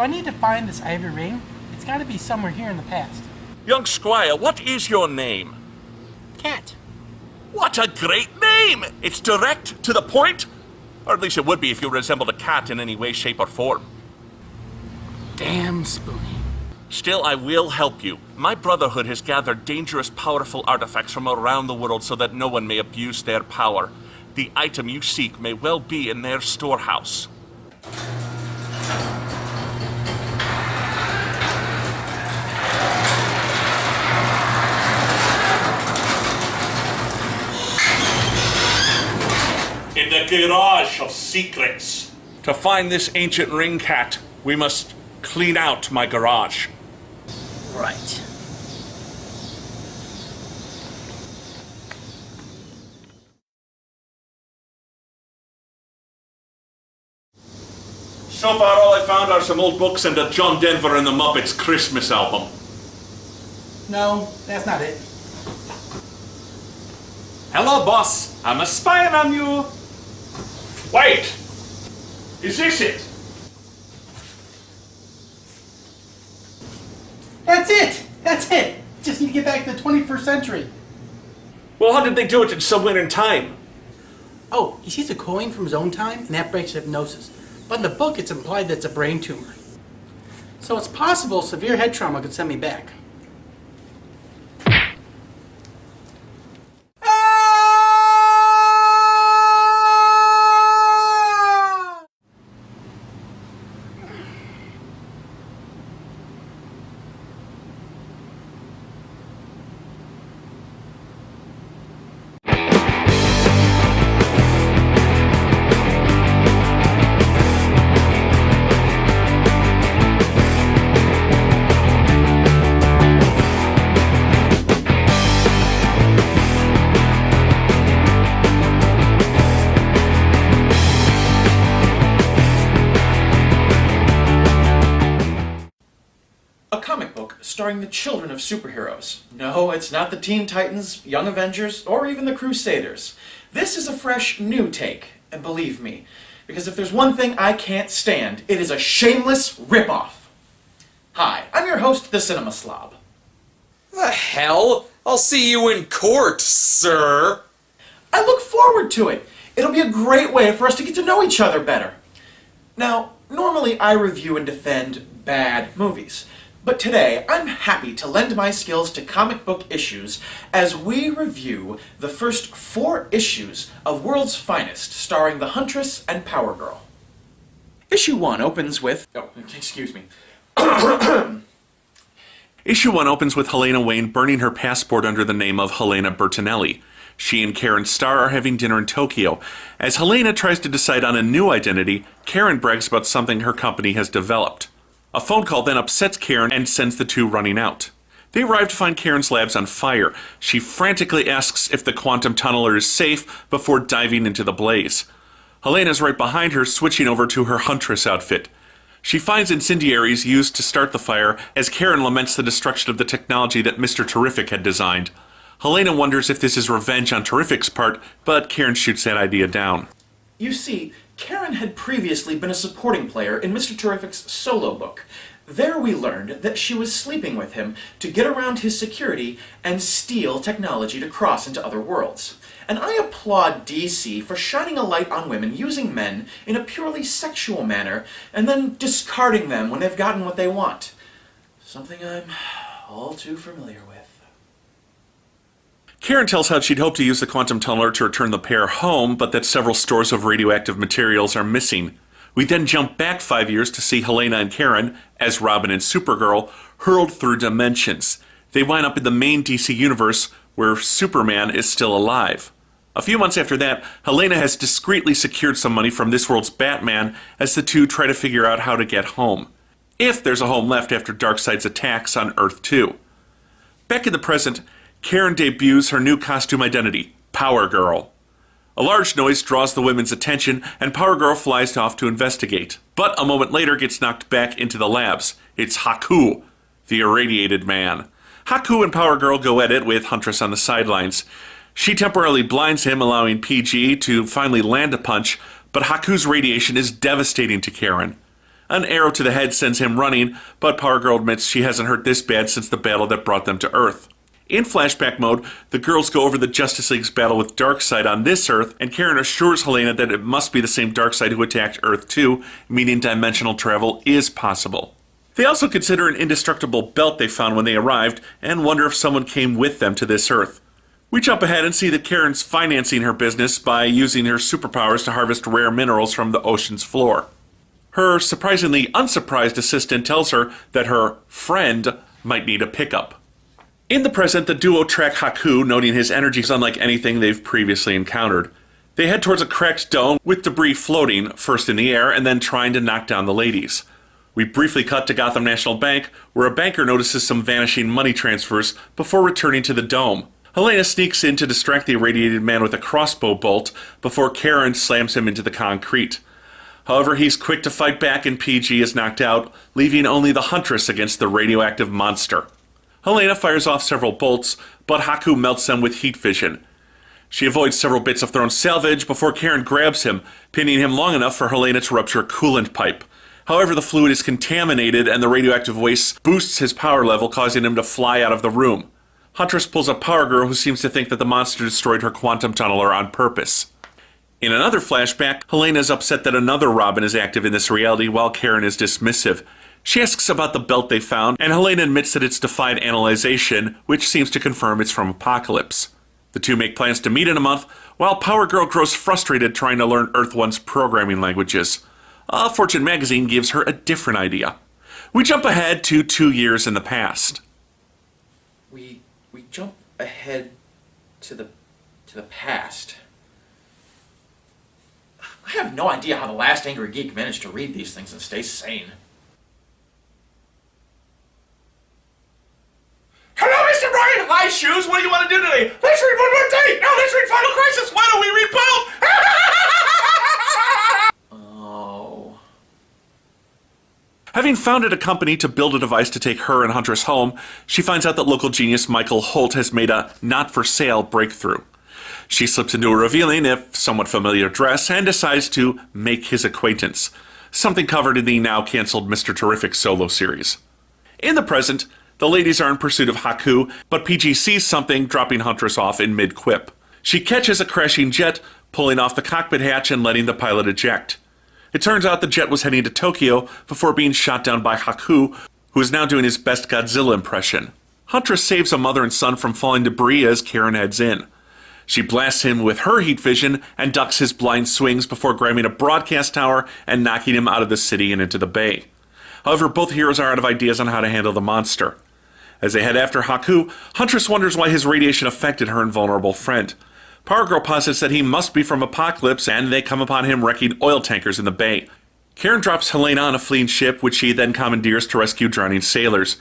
need to find this ivory ring. It's got to be somewhere here in the past. Young squire, what is your name? Cat. What a great name! It's direct, to the point. Or at least it would be if you resembled a cat in any way, shape, or form. Damn Spoonie. Still, I will help you. My brotherhood has gathered dangerous, powerful artifacts from around the world so that no one may abuse their power. The item you seek may well be in their storehouse. In the garage of secrets. To find this ancient ring, Cat, we must clean out my garage. Right. So far, all I found are some old books and a John Denver and the Muppets Christmas album. No, that's not it. Hello, boss. I'm spying on you. Wait! Is this it? That's it! That's it! Just need to get back to the 21st century. Well, how did they do it in somewhere in time? Oh, he sees a coin from his own time, and that breaks hypnosis. But in the book, it's implied that it's a brain tumor. So it's possible severe head trauma could send me back. Starring the children of superheroes. No, it's not the Teen Titans, Young Avengers, or even the Crusaders. This is a fresh, new take, and believe me, because if there's one thing I can't stand, it is a shameless ripoff. Hi, I'm your host, the Cinema Slob. The hell? I'll see you in court, sir. I look forward to it. It'll be a great way for us to get to know each other better. Now, normally I review and defend bad movies. But today, I'm happy to lend my skills to comic book issues as we review the first 4 issues of World's Finest, starring the Huntress and Power Girl. Issue 1 opens with... Oh, excuse me. Issue 1 opens with Helena Wayne burning her passport under the name of Helena Bertinelli. She and Karen Starr are having dinner in Tokyo. As Helena tries to decide on a new identity, Karen brags about something her company has developed. A phone call then upsets Karen and sends the two running out. They arrive to find Karen's labs on fire. She frantically asks if the quantum tunneler is safe before diving into the blaze. Helena's right behind her, switching over to her Huntress outfit. She finds incendiaries used to start the fire as Karen laments the destruction of the technology that Mr. Terrific had designed. Helena wonders if this is revenge on Terrific's part, but Karen shoots that idea down. You see, Karen had previously been a supporting player in Mr. Terrific's solo book. There we learned that she was sleeping with him to get around his security and steal technology to cross into other worlds. And I applaud DC for shining a light on women using men in a purely sexual manner and then discarding them when they've gotten what they want. Something I'm all too familiar with. Karen tells how she'd hoped to use the quantum tunneler to return the pair home, but that several stores of radioactive materials are missing. We then jump back 5 years to see Helena and Karen, as Robin and Supergirl, hurled through dimensions. They wind up in the main DC universe, where Superman is still alive. A few months after that, Helena has discreetly secured some money from this world's Batman as the two try to figure out how to get home. If there's a home left after Darkseid's attacks on Earth 2. Back in the present, Karen debuts her new costume identity, Power Girl. A large noise draws the women's attention, and Power Girl flies off to investigate. But a moment later gets knocked back into the labs. It's Haku, the irradiated man. Haku and Power Girl go at it with Huntress on the sidelines. She temporarily blinds him, allowing PG to finally land a punch, but Haku's radiation is devastating to Karen. An arrow to the head sends him running, but Power Girl admits she hasn't hurt this bad since the battle that brought them to Earth. In flashback mode, the girls go over the Justice League's battle with Darkseid on this Earth, and Karen assures Helena that it must be the same Darkseid who attacked Earth 2, meaning dimensional travel is possible. They also consider an indestructible belt they found when they arrived, and wonder if someone came with them to this Earth. We jump ahead and see that Karen's financing her business by using her superpowers to harvest rare minerals from the ocean's floor. Her surprisingly unsurprised assistant tells her that her friend might need a pickup. In the present, the duo track Haku, noting his energy is unlike anything they've previously encountered. They head towards a cracked dome with debris floating, first in the air and then trying to knock down the ladies. We briefly cut to Gotham National Bank, where a banker notices some vanishing money transfers before returning to the dome. Helena sneaks in to distract the irradiated man with a crossbow bolt before Karen slams him into the concrete. However, he's quick to fight back and PG is knocked out, leaving only the Huntress against the radioactive monster. Helena fires off several bolts, but Haku melts them with heat vision. She avoids several bits of thrown salvage before Karen grabs him, pinning him long enough for Helena to rupture a coolant pipe. However, the fluid is contaminated and the radioactive waste boosts his power level, causing him to fly out of the room. Huntress pulls up Power Girl, who seems to think that the monster destroyed her quantum tunneler on purpose. In another flashback, Helena is upset that another Robin is active in this reality while Karen is dismissive. She asks about the belt they found, and Helena admits that it's defied analyzation, which seems to confirm it's from Apocalypse. The two make plans to meet in a month, while Power Girl grows frustrated trying to learn Earth 1's programming languages. Fortune magazine gives her a different idea. We jump ahead to 2 years in the past. We jump ahead to the past. I have no idea how the last Angry Geek managed to read these things and stay sane. Hello, Mr. Brian! Hi, Shoes! What do you want to do today? Let's read one more day! No, let's read Final Crisis! Why don't we read both? Oh. Having founded a company to build a device to take her and Huntress home, she finds out that local genius Michael Holt has made a not-for-sale breakthrough. She slips into a revealing, if somewhat familiar dress, and decides to make his acquaintance, something covered in the now-cancelled Mr. Terrific solo series. In the present, the ladies are in pursuit of Haku, but PG sees something, dropping Huntress off in mid-quip. She catches a crashing jet, pulling off the cockpit hatch and letting the pilot eject. It turns out the jet was heading to Tokyo before being shot down by Haku, who is now doing his best Godzilla impression. Huntress saves a mother and son from falling debris as Karen heads in. She blasts him with her heat vision and ducks his blind swings before grabbing a broadcast tower and knocking him out of the city and into the bay. However, both heroes are out of ideas on how to handle the monster. As they head after Haku, Huntress wonders why his radiation affected her invulnerable friend. Power Girl posits that he must be from Apocalypse, and they come upon him wrecking oil tankers in the bay. Karen drops Helena on a fleeing ship, which she then commandeers to rescue drowning sailors.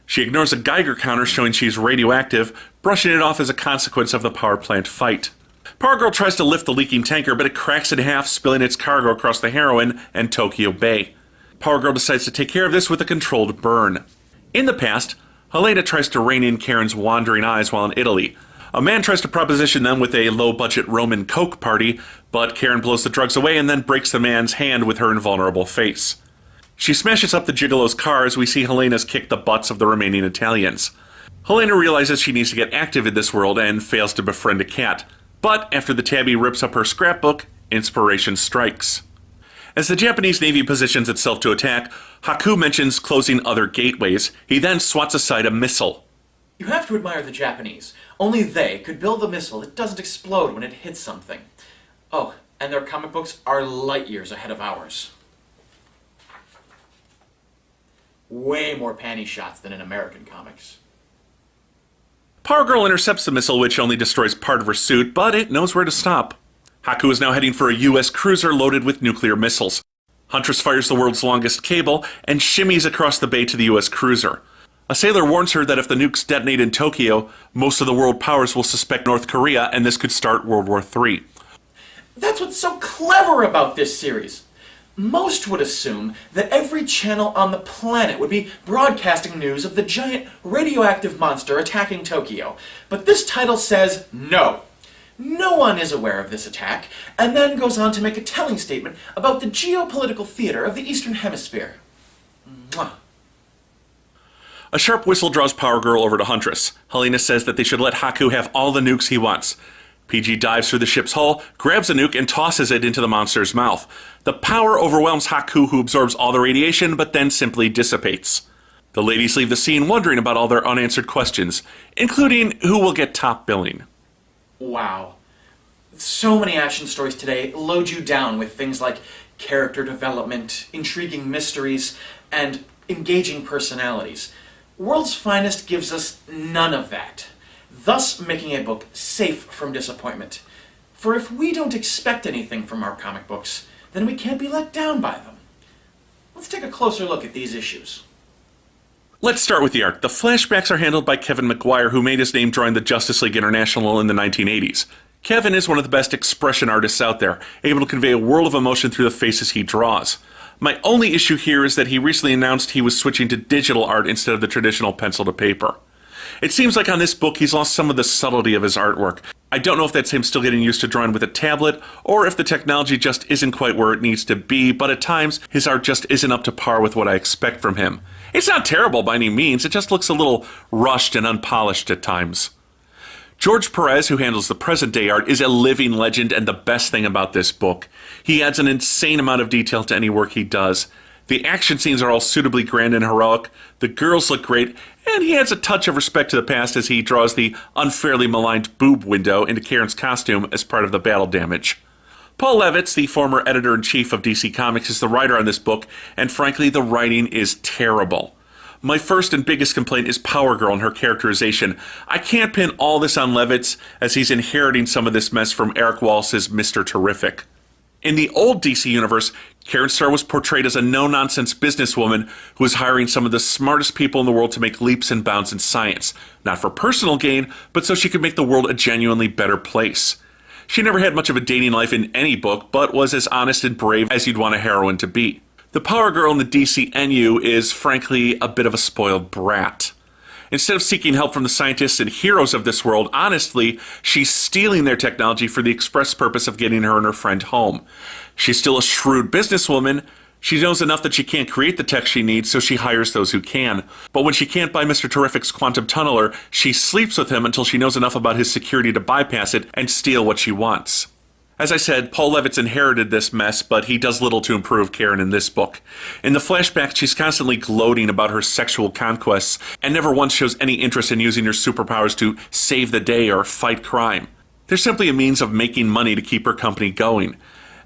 She ignores a Geiger counter showing she's radioactive, brushing it off as a consequence of the power plant fight. Power Girl tries to lift the leaking tanker, but it cracks in half, spilling its cargo across the heroine and Tokyo Bay. Power Girl decides to take care of this with a controlled burn. In the past, Helena tries to rein in Karen's wandering eyes while in Italy. A man tries to proposition them with a low-budget Roman Coke party, but Karen blows the drugs away and then breaks the man's hand with her invulnerable face. She smashes up the gigolo's car as we see Helena's kick the butts of the remaining Italians. Helena realizes she needs to get active in this world and fails to befriend a cat. But after the tabby rips up her scrapbook, inspiration strikes. As the Japanese Navy positions itself to attack, Haku mentions closing other gateways. He then swats aside a missile. You have to admire the Japanese. Only they could build a missile that doesn't explode when it hits something. Oh, and their comic books are light years ahead of ours. Way more panty shots than in American comics. Power Girl intercepts the missile, which only destroys part of her suit, but it knows where to stop. Haku is now heading for a U.S. cruiser loaded with nuclear missiles. Huntress fires the world's longest cable and shimmies across the bay to the U.S. cruiser. A sailor warns her that if the nukes detonate in Tokyo, most of the world powers will suspect North Korea, and this could start World War III. That's what's so clever about this series. Most would assume that every channel on the planet would be broadcasting news of the giant radioactive monster attacking Tokyo. But this title says no. No one is aware of this attack, and then goes on to make a telling statement about the geopolitical theater of the Eastern Hemisphere. Mwah. A sharp whistle draws Power Girl over to Huntress. Helena says that they should let Haku have all the nukes he wants. PG dives through the ship's hull, grabs a nuke, and tosses it into the monster's mouth. The power overwhelms Haku, who absorbs all the radiation, but then simply dissipates. The ladies leave the scene wondering about all their unanswered questions, including who will get top billing. Wow. So many action stories today load you down with things like character development, intriguing mysteries, and engaging personalities. World's Finest gives us none of that, thus making a book safe from disappointment. For if we don't expect anything from our comic books, then we can't be let down by them. Let's take a closer look at these issues. Let's start with the art. The flashbacks are handled by Kevin McGuire, who made his name drawing the Justice League International in the 1980s. Kevin is one of the best expression artists out there, able to convey a world of emotion through the faces he draws. My only issue here is that he recently announced he was switching to digital art instead of the traditional pencil to paper. It seems like on this book he's lost some of the subtlety of his artwork. I don't know if that's him still getting used to drawing with a tablet, or if the technology just isn't quite where it needs to be, but at times his art just isn't up to par with what I expect from him. It's not terrible by any means, it just looks a little rushed and unpolished at times. George Perez, who handles the present-day art, is a living legend and the best thing about this book. He adds an insane amount of detail to any work he does. The action scenes are all suitably grand and heroic, the girls look great, and he adds a touch of respect to the past as he draws the unfairly maligned boob window into Karen's costume as part of the battle damage. Paul Levitz, the former editor-in-chief of DC Comics, is the writer on this book, and frankly, the writing is terrible. My first and biggest complaint is Power Girl and her characterization. I can't pin all this on Levitz, as he's inheriting some of this mess from Eric Wallace's Mr. Terrific. In the old DC universe, Karen Starr was portrayed as a no-nonsense businesswoman who was hiring some of the smartest people in the world to make leaps and bounds in science, not for personal gain, but so she could make the world a genuinely better place. She never had much of a dating life in any book, but was as honest and brave as you'd want a heroine to be. The Power Girl in the DCNU is, frankly, a bit of a spoiled brat. Instead of seeking help from the scientists and heroes of this world, honestly, she's stealing their technology for the express purpose of getting her and her friend home. She's still a shrewd businesswoman. She knows enough that she can't create the tech she needs, so she hires those who can. But when she can't buy Mr. Terrific's quantum tunneler, she sleeps with him until she knows enough about his security to bypass it and steal what she wants. As I said, Paul Levitz inherited this mess, but he does little to improve Karen in this book. In the flashbacks, she's constantly gloating about her sexual conquests, and never once shows any interest in using her superpowers to save the day or fight crime. They're simply a means of making money to keep her company going.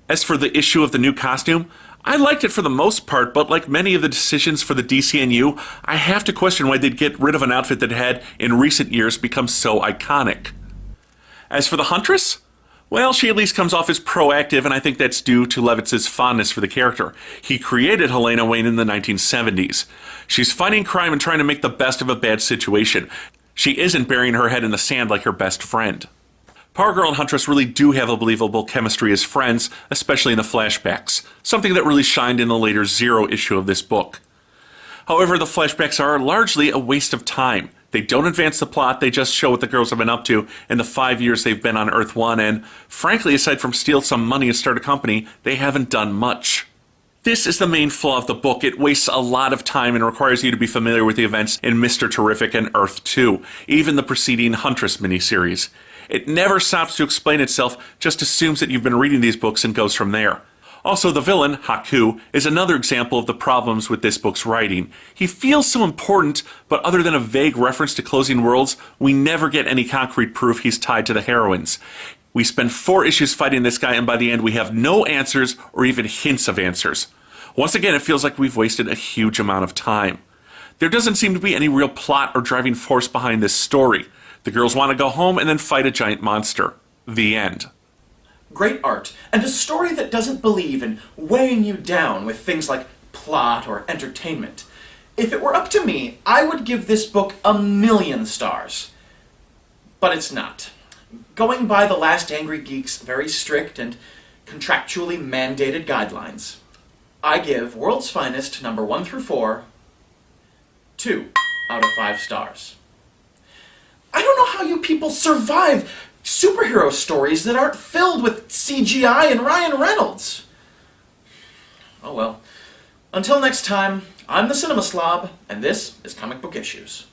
As for the issue of the new costume, I liked it for the most part, but like many of the decisions for the DCNU, I have to question why they'd get rid of an outfit that had, in recent years, become so iconic. As for the Huntress, well, she at least comes off as proactive, and I think that's due to Levitz's fondness for the character. He created Helena Wayne in the 1970s. She's fighting crime and trying to make the best of a bad situation. She isn't burying her head in the sand like her best friend. Power Girl and Huntress really do have a believable chemistry as friends, especially in the flashbacks, something that really shined in the later Zero issue of this book. However, the flashbacks are largely a waste of time. They don't advance the plot, they just show what the girls have been up to in the 5 years they've been on Earth 1, and frankly, aside from steal some money and start a company, they haven't done much. This is the main flaw of the book. It wastes a lot of time and requires you to be familiar with the events in Mr. Terrific and Earth 2, even the preceding Huntress miniseries. It never stops to explain itself, just assumes that you've been reading these books and goes from there. Also, the villain, Haku, is another example of the problems with this book's writing. He feels so important, but other than a vague reference to closing worlds, we never get any concrete proof he's tied to the heroines. We spend 4 issues fighting this guy, and by the end we have no answers or even hints of answers. Once again, it feels like we've wasted a huge amount of time. There doesn't seem to be any real plot or driving force behind this story. The girls want to go home and then fight a giant monster. The end. Great art, and a story that doesn't believe in weighing you down with things like plot or entertainment. If it were up to me, I would give this book 1,000,000 stars. But it's not. Going by the Last Angry Geek's very strict and contractually mandated guidelines, I give World's Finest number 1 through 4 2 out of 5 stars. I don't know how you people survive superhero stories that aren't filled with CGI and Ryan Reynolds. Oh well. Until next time, I'm the Cinema Slob, and this is Comic Book Issues.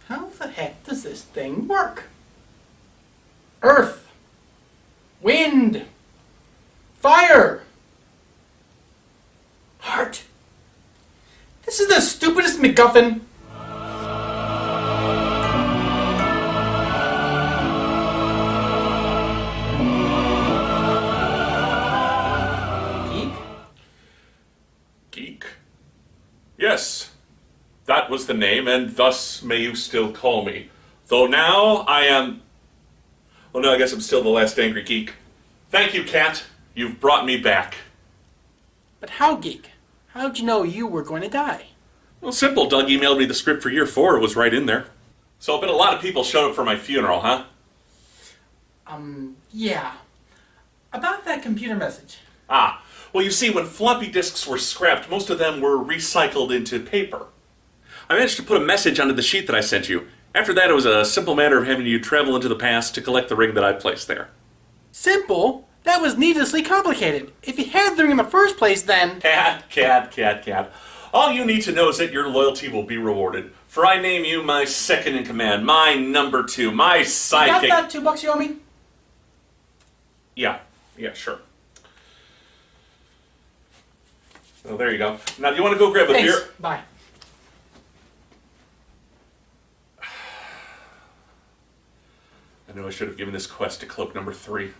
How the heck does this thing work? Earth. Wind. Fire. Heart. This is the stupidest MacGuffin. Geek? Geek? Yes, that was the name, and thus may you still call me. Though now I am... Well, no, I guess I'm still the last angry geek. Thank you, Cat. You've brought me back. But how, Geek? How'd you know you were going to die? Well, simple. Doug emailed me the script for year 4. It was right in there. So I bet a lot of people showed up for my funeral, huh? Yeah. About that computer message. Ah, well, you see, when floppy disks were scrapped, most of them were recycled into paper. I managed to put a message onto the sheet that I sent you. After that, it was a simple matter of having you travel into the past to collect the ring that I placed there. Simple? That was needlessly complicated. If you had the ring in the first place, then... Cat. All you need to know is that your loyalty will be rewarded. For I name you my second in command, my number 2, my sidekick. You got that $2 you owe me? Yeah, sure. Well, there you go. Now, do you want to go grab a Thanks. beer? Bye. I know I should have given this quest to cloak number 3.